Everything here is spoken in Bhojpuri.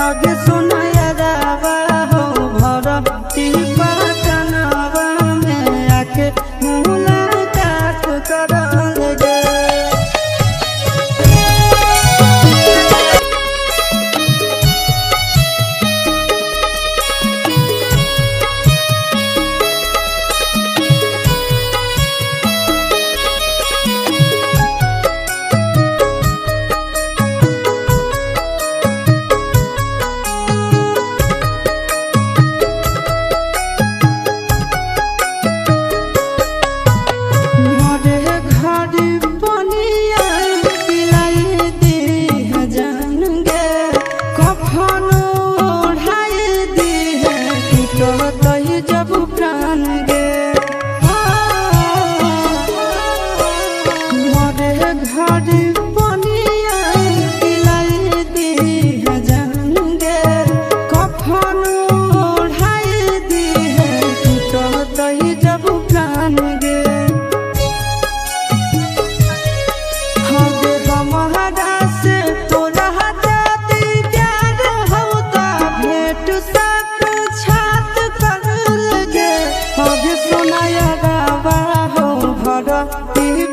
आगे सुनाया रावा हो भरती पटनवा में आके मुलाकात करल गे। जब प्राण गे मोरे घर पनिया दिलाई दी जान गे कफन ओढ़ाई दी है टूटतई जब प्राण गे। हमारा से तोरा जाती प्यार होता भेंट साक्षात कर आगे सुनाया रावा हो भरती